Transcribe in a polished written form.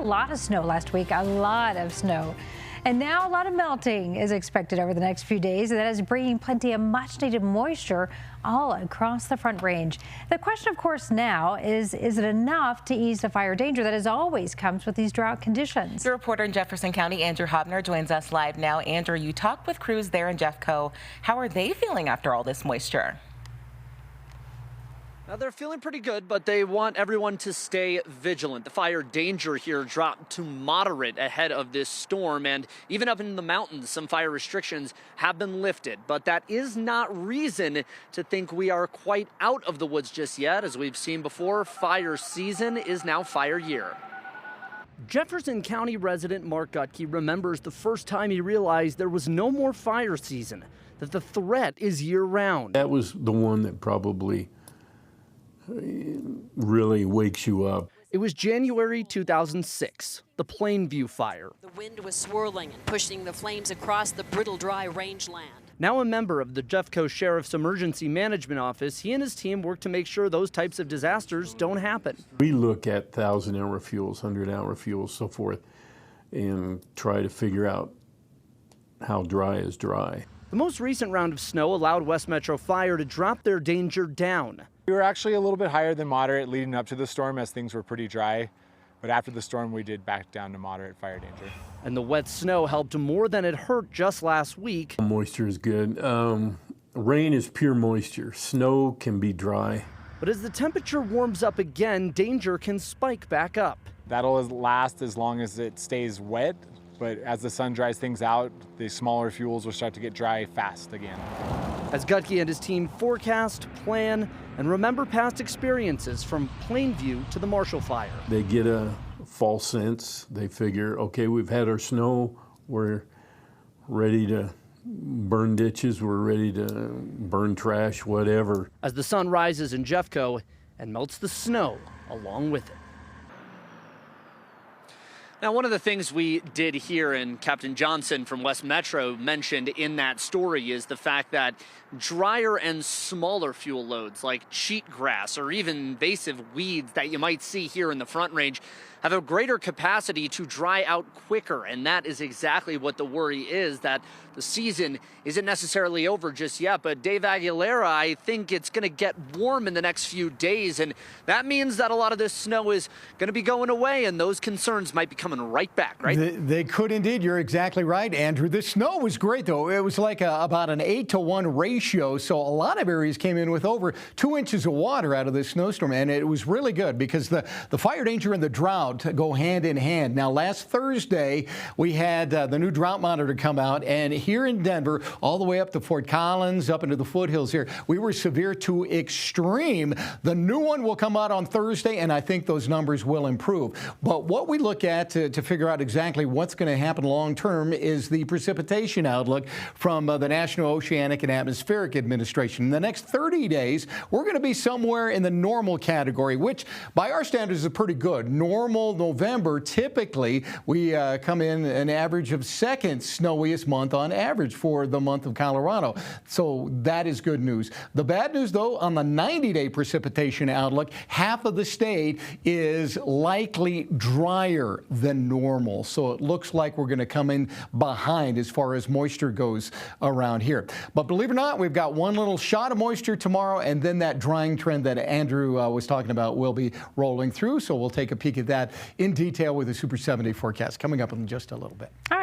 a lot of snow last week, a lot of snow. And now a lot of melting is expected over the next few days. And that is bringing plenty of much needed moisture all across the Front Range. The question, of course, now is it enough to ease the fire danger that as always comes with these drought conditions? The reporter in Jefferson County, Andrew Hobner, joins us live now. Andrew, you talked with crews there in Jeffco. How are they feeling after all this moisture? Now, they're feeling pretty good, but they want everyone to stay vigilant. The fire danger here dropped to moderate ahead of this storm, and even up in the mountains, some fire restrictions have been lifted. But that is not reason to think we are quite out of the woods just yet. As we've seen before, fire season is now fire year. Jefferson County resident Mark Gutke remembers the first time he realized there was no more fire season, that the threat is year-round. That was the one that probably really wakes you up. It was January 2006, the Plainview fire. The wind was swirling and pushing the flames across the brittle, dry rangeland. Now a member of the Jeffco Sheriff's Emergency Management Office, he and his team work to make sure those types of disasters don't happen. We look at 1,000-hour fuels, 100-hour fuels, so forth, and try to figure out how dry is dry. The most recent round of snow allowed West Metro Fire to drop their danger down. We were actually a little bit higher than moderate leading up to the storm as things were pretty dry. But after the storm, we did back down to moderate fire danger. And the wet snow helped more than it hurt just last week. Moisture is good. Rain is pure moisture. Snow can be dry. But as the temperature warms up again, danger can spike back up. That'll last as long as it stays wet. But as the sun dries things out, the smaller fuels will start to get dry fast again. As Gutke and his team forecast, plan, and remember past experiences from Plainview to the Marshall Fire. They get a false sense. They figure, okay, we've had our snow. We're ready to burn ditches. We're ready to burn trash, whatever. As the sun rises in Jeffco and melts the snow along with it. Now, one of the things we did here, and Captain Johnson from West Metro mentioned in that story, is the fact that drier and smaller fuel loads like cheatgrass or even invasive weeds that you might see here in the Front Range have a greater capacity to dry out quicker. And that is exactly what the worry is, that the season isn't necessarily over just yet. But Dave Aguilera, I think it's going to get warm in the next few days. And that means that a lot of this snow is going to be going away, and those concerns might be coming right back, right? They could indeed. You're exactly right, Andrew. The snow was great, though. It was like about an 8-to-1 ratio. So a lot of areas came in with over 2 inches of water out of this snowstorm. And it was really good because the fire danger and the drought go hand in hand. Now, last Thursday, we had the new drought monitor come out, and here in Denver, all the way up to Fort Collins, up into the foothills here, we were severe to extreme. The new one will come out on Thursday, and I think those numbers will improve. But what we look at to figure out exactly what's going to happen long term is the precipitation outlook from the National Oceanic and Atmospheric Administration. In the next 30 days, we're going to be somewhere in the normal category, which by our standards is pretty good. Normal November, typically, we come in an average of second snowiest month on average for the month of Colorado. So that is good news. The bad news, though, on the 90-day precipitation outlook, half of the state is likely drier than normal. So it looks like we're going to come in behind as far as moisture goes around here. But believe it or not, we've got one little shot of moisture tomorrow, and then that drying trend that Andrew was talking about will be rolling through. So we'll take a peek at that in detail with a Super 7-day forecast coming up in just a little bit. All right.